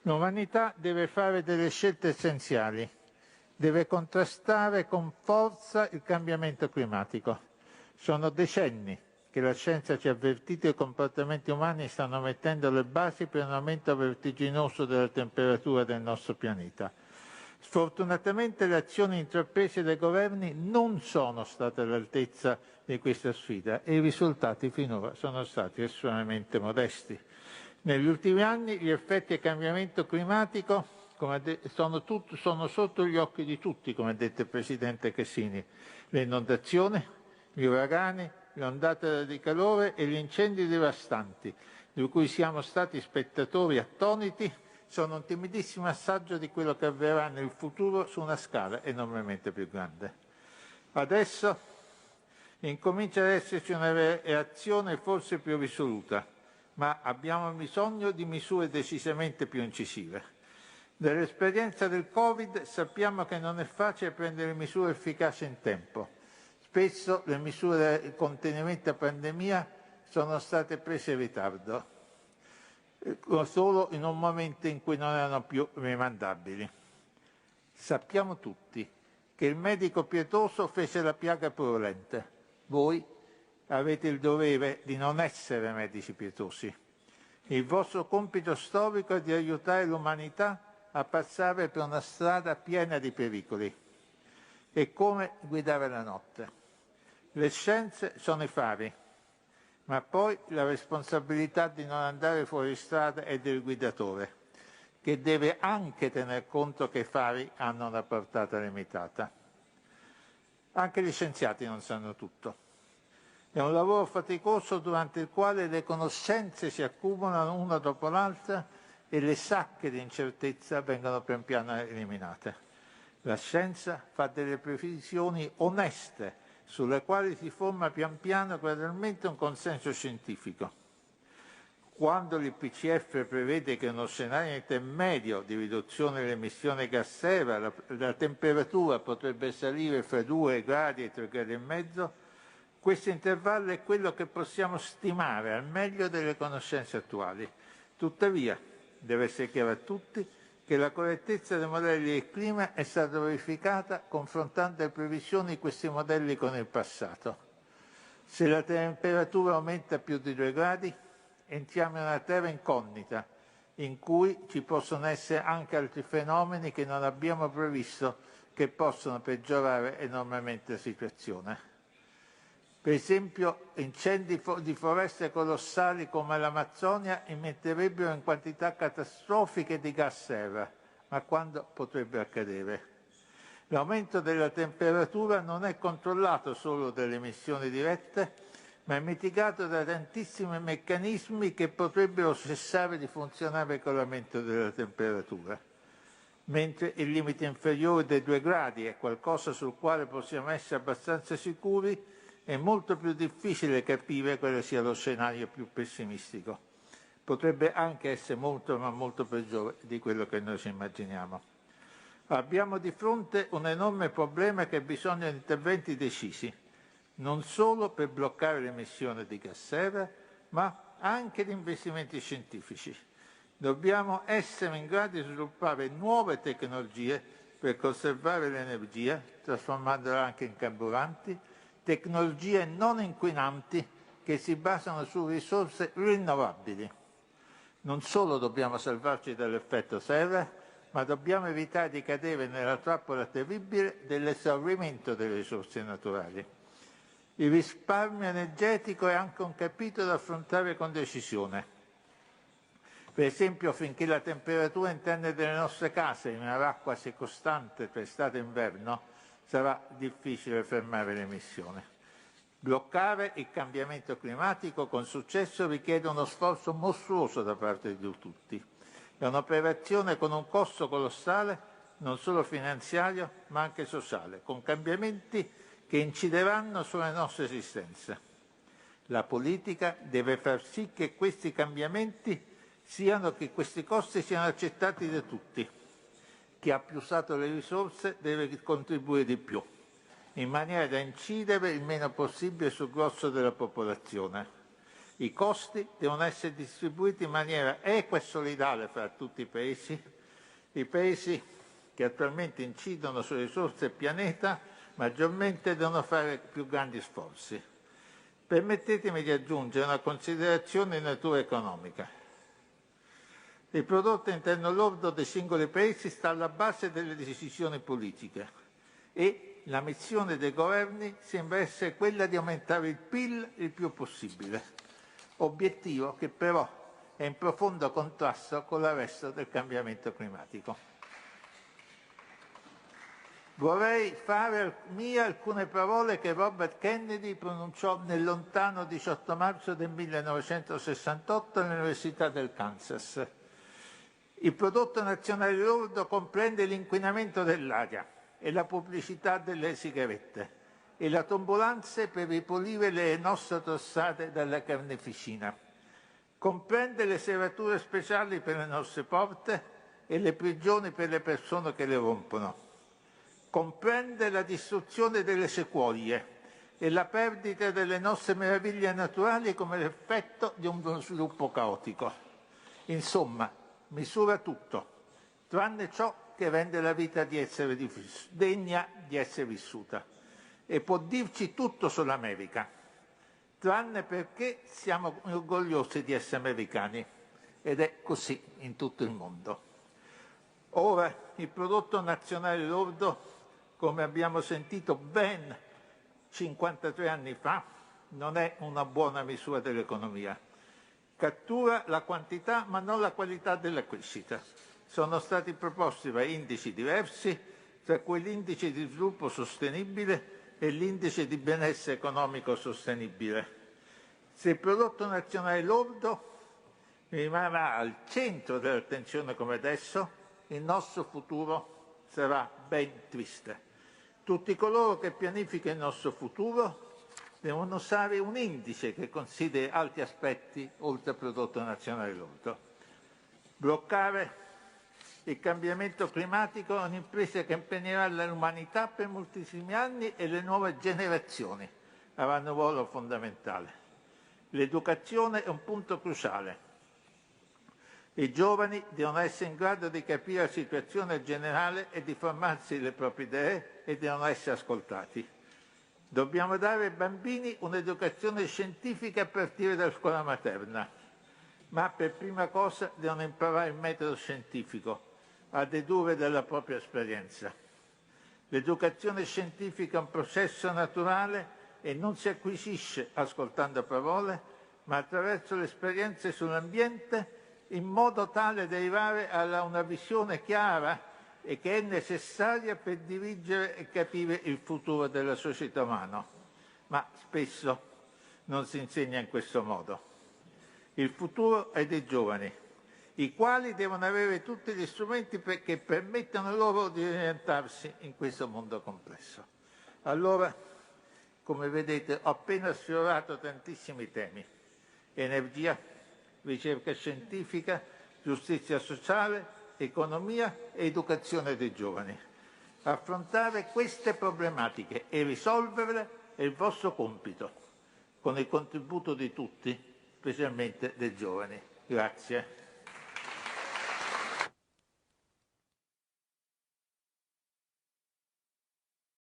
L'umanità deve fare delle scelte essenziali, deve contrastare con forza il cambiamento climatico. Sono decenni che la scienza ci ha avvertito che i comportamenti umani stanno mettendo le basi per un aumento vertiginoso della temperatura del nostro pianeta. Sfortunatamente le azioni intraprese dai governi non sono state all'altezza di questa sfida e i risultati finora sono stati estremamente modesti. Negli ultimi anni gli effetti del cambiamento climatico sono sotto gli occhi di tutti, come ha detto il Presidente Casini. Le inondazioni, gli uragani, le ondate di calore e gli incendi devastanti, di cui siamo stati spettatori attoniti, sono un timidissimo assaggio di quello che avverrà nel futuro su una scala enormemente più grande. Adesso incomincia ad esserci una reazione forse più risoluta, ma abbiamo bisogno di misure decisamente più incisive. Dall'esperienza del Covid sappiamo che non è facile prendere misure efficaci in tempo. Spesso le misure di contenimento della pandemia sono state prese in ritardo, solo in un momento in cui non erano più rimandabili. Sappiamo tutti che il medico pietoso fece la piaga purulente. Voi avete il dovere di non essere medici pietosi. Il vostro compito storico è di aiutare l'umanità a passare per una strada piena di pericoli. È come guidare la notte. Le scienze sono i fari, ma poi la responsabilità di non andare fuori strada è del guidatore, che deve anche tener conto che i fari hanno una portata limitata. Anche gli scienziati non sanno tutto. È un lavoro faticoso durante il quale le conoscenze si accumulano una dopo l'altra e le sacche di incertezza vengono pian piano eliminate. La scienza fa delle previsioni oneste sulle quali si forma pian piano gradualmente un consenso scientifico. Quando l'IPCF prevede che uno scenario intermedio di riduzione delle emissioni gas serra, la temperatura potrebbe salire fra 2 gradi e 3 gradi e mezzo, questo intervallo è quello che possiamo stimare al meglio delle conoscenze attuali. Tuttavia, deve essere chiaro a tutti che la correttezza dei modelli del clima è stata verificata confrontando le previsioni di questi modelli con il passato. Se la temperatura aumenta più di 2 gradi, entriamo in una terra incognita, in cui ci possono essere anche altri fenomeni che non abbiamo previsto, che possono peggiorare enormemente la situazione. Per esempio, incendi di foreste colossali come l'Amazzonia emetterebbero in quantità catastrofiche di gas serra, ma quando potrebbe accadere? L'aumento della temperatura non è controllato solo dalle emissioni dirette, ma è mitigato da tantissimi meccanismi che potrebbero cessare di funzionare con l'aumento della temperatura. Mentre il limite inferiore dei 2 gradi è qualcosa sul quale possiamo essere abbastanza sicuri, è molto più difficile capire quale sia lo scenario più pessimistico. Potrebbe anche essere molto, ma molto peggiore di quello che noi ci immaginiamo. Abbiamo di fronte un enorme problema che ha bisogno di interventi decisi, non solo per bloccare l'emissione di gas serra, ma anche di investimenti scientifici. Dobbiamo essere in grado di sviluppare nuove tecnologie per conservare l'energia, trasformandola anche in carburanti, tecnologie non inquinanti che si basano su risorse rinnovabili. Non solo dobbiamo salvarci dall'effetto serra, ma dobbiamo evitare di cadere nella trappola terribile dell'esaurimento delle risorse naturali. Il risparmio energetico è anche un capitolo da affrontare con decisione. Per esempio, finché la temperatura interna delle nostre case rimarrà quasi costante tra estate e inverno, sarà difficile fermare l'emissione. Bloccare il cambiamento climatico con successo richiede uno sforzo mostruoso da parte di tutti. È un'operazione con un costo colossale, non solo finanziario, ma anche sociale, con cambiamenti che incideranno sulle nostre esistenze. La politica deve far sì che questi cambiamenti che questi costi siano accettati da tutti. Chi ha più usato le risorse deve contribuire di più, in maniera da incidere il meno possibile sul grosso della popolazione. I costi devono essere distribuiti in maniera equa e solidale fra tutti i paesi che attualmente incidono sulle risorse del pianeta maggiormente devono fare più grandi sforzi. Permettetemi di aggiungere una considerazione di natura economica. Il prodotto interno lordo dei singoli paesi sta alla base delle decisioni politiche e la missione dei governi sembra essere quella di aumentare il PIL il più possibile, obiettivo che però è in profondo contrasto con l'arresto del cambiamento climatico. Vorrei fare mie alcune parole che Robert Kennedy pronunciò nel lontano 18 marzo del 1968 all'Università del Kansas. Il prodotto nazionale lordo comprende l'inquinamento dell'aria e la pubblicità delle sigarette e le tombolanze per ripulire le nostre tossate dalla carneficina. Comprende le serrature speciali per le nostre porte e le prigioni per le persone che le rompono. Comprende la distruzione delle sequoie e la perdita delle nostre meraviglie naturali come l'effetto di uno sviluppo caotico. Insomma, misura tutto, tranne ciò che rende la vita degna di essere vissuta. E può dirci tutto sull'America, tranne perché siamo orgogliosi di essere americani. Ed è così in tutto il mondo. Ora, il prodotto nazionale lordo, come abbiamo sentito ben 53 anni fa, non è una buona misura dell'economia. Cattura la quantità ma non la qualità della crescita. Sono stati proposti vari indici diversi, tra cui l'indice di sviluppo sostenibile e l'indice di benessere economico sostenibile. Se il prodotto nazionale lordo rimarrà al centro dell'attenzione come adesso, il nostro futuro sarà ben triste. Tutti coloro che pianificano il nostro futuro devono usare un indice che consideri altri aspetti oltre al prodotto nazionale lordo. Bloccare il cambiamento climatico è un'impresa che impegnerà l'umanità per moltissimi anni e le nuove generazioni avranno un ruolo fondamentale. L'educazione è un punto cruciale. I giovani devono essere in grado di capire la situazione generale e di formarsi le proprie idee e devono essere ascoltati. Dobbiamo dare ai bambini un'educazione scientifica a partire dalla scuola materna, ma per prima cosa devono imparare il metodo scientifico, a dedurre dalla propria esperienza. L'educazione scientifica è un processo naturale e non si acquisisce ascoltando parole, ma attraverso le esperienze sull'ambiente, in modo tale da arrivare a una visione chiara e che è necessaria per dirigere e capire il futuro della società umana. Ma spesso non si insegna in questo modo. Il futuro è dei giovani, i quali devono avere tutti gli strumenti che permettano loro di orientarsi in questo mondo complesso. Allora, come vedete, ho appena sfiorato tantissimi temi: energia, ricerca scientifica, giustizia sociale, economia e educazione dei giovani. Affrontare queste problematiche e risolverle è il vostro compito, con il contributo di tutti, specialmente dei giovani. Grazie.